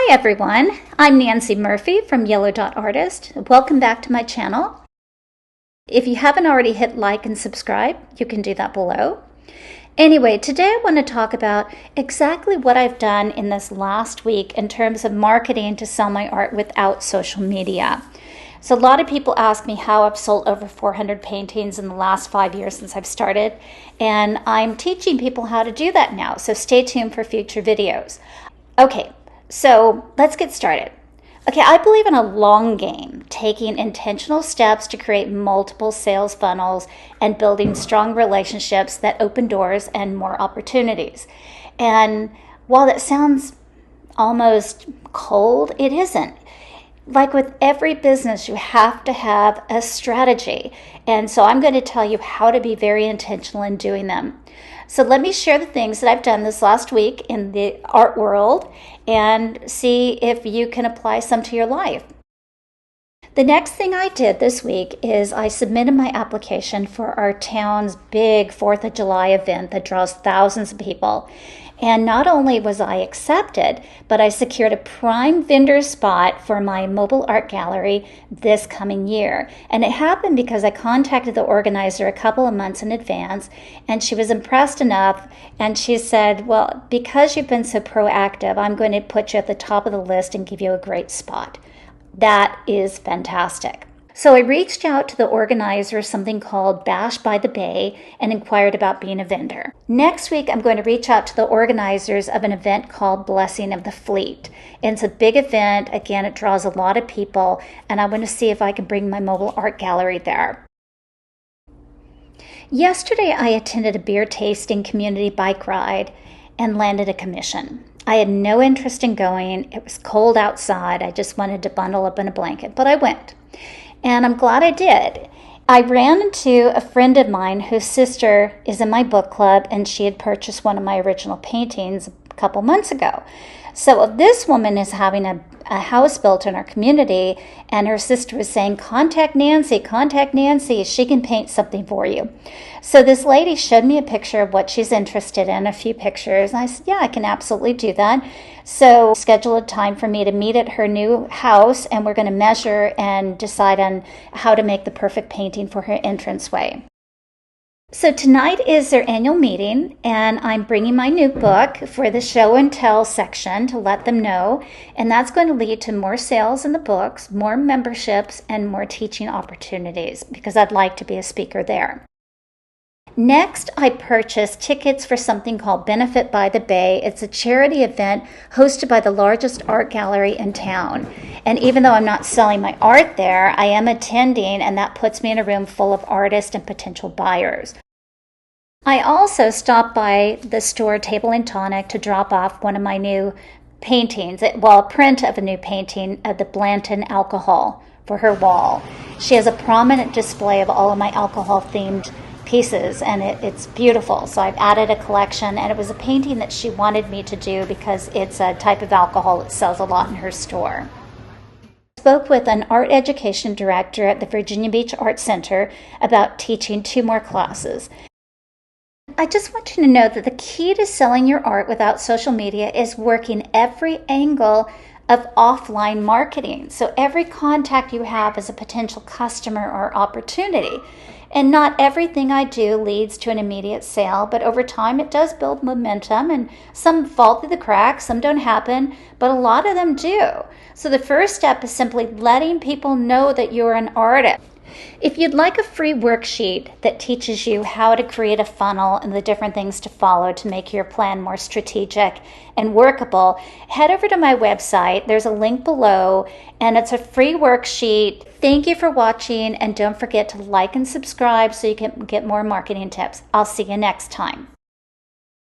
Hi everyone, I'm Nancy Murphy from Yellow Dot Artist. Welcome back to my channel. If you haven't already hit like and subscribe, you can do that below. Anyway, today I want to talk about exactly what I've done in this last week in terms of marketing to sell my art without social media. So a lot of people ask me how I've sold over 400 paintings in the last 5 years since I've started, and I'm teaching people how to do that now, so stay tuned for future videos. Okay, so let's get started. Okay, I believe in a long game, taking intentional steps to create multiple sales funnels and building strong relationships that open doors and more opportunities. And while that sounds almost cold, it isn't. Like with every business, you have to have a strategy. And so I'm going to tell you how to be very intentional in doing them. So let me share the things that I've done this last week in the art world and see if you can apply some to your life. The next thing I did this week is I submitted my application for our town's big 4th of July event that draws thousands of people. And not only was I accepted, but I secured a prime vendor spot for my mobile art gallery this coming year. And it happened because I contacted the organizer a couple of months in advance, and she was impressed enough, and she said, well, because you've been so proactive, I'm going to put you at the top of the list and give you a great spot. That is fantastic. So I reached out to the organizer of something called Bash by the Bay and inquired about being a vendor. Next week, I'm going to reach out to the organizers of an event called Blessing of the Fleet. And it's a big event. Again, it draws a lot of people, and I want to see if I can bring my mobile art gallery there. Yesterday, I attended a beer tasting community bike ride and landed a commission. I had no interest in going. It was cold outside. I just wanted to bundle up in a blanket, but I went. And I'm glad I did. I ran into a friend of mine whose sister is in my book club, and she had purchased one of my original paintings a couple months ago. So this woman is having a house built in our community, and her sister was saying, contact Nancy, she can paint something for you. So this lady showed me a picture of what she's interested in, a few pictures, and I said, yeah, I can absolutely do that. So schedule a time for me to meet at her new house, and we're going to measure and decide on how to make the perfect painting for her entranceway. So tonight is their annual meeting, and I'm bringing my new book for the show and tell section to let them know, and that's going to lead to more sales in the books, more memberships, and more teaching opportunities because I'd like to be a speaker there. Next, I purchased tickets for something called Benefit by the Bay. It's a charity event hosted by the largest art gallery in town. And even though I'm not selling my art there, I am attending, and that puts me in a room full of artists and potential buyers. I also stopped by the store Table and Tonic to drop off one of my new paintings, a print of a new painting of the Blanton alcohol for her wall. She has a prominent display of all of my alcohol-themed pieces, and it's beautiful. So I've added a collection, and it was a painting that she wanted me to do because it's a type of alcohol that sells a lot in her store. I spoke with an art education director at the Virginia Beach Art Center about teaching 2 more classes. I just want you to know that the key to selling your art without social media is working every angle of offline marketing. So every contact you have is a potential customer or opportunity. And not everything I do leads to an immediate sale, but over time it does build momentum, and some fall through the cracks, some don't happen, but a lot of them do. So the first step is simply letting people know that you're an artist. If you'd like a free worksheet that teaches you how to create a funnel and the different things to follow to make your plan more strategic and workable, head over to my website. There's a link below, and it's a free worksheet. Thank you for watching, and don't forget to like and subscribe so you can get more marketing tips. I'll see you next time.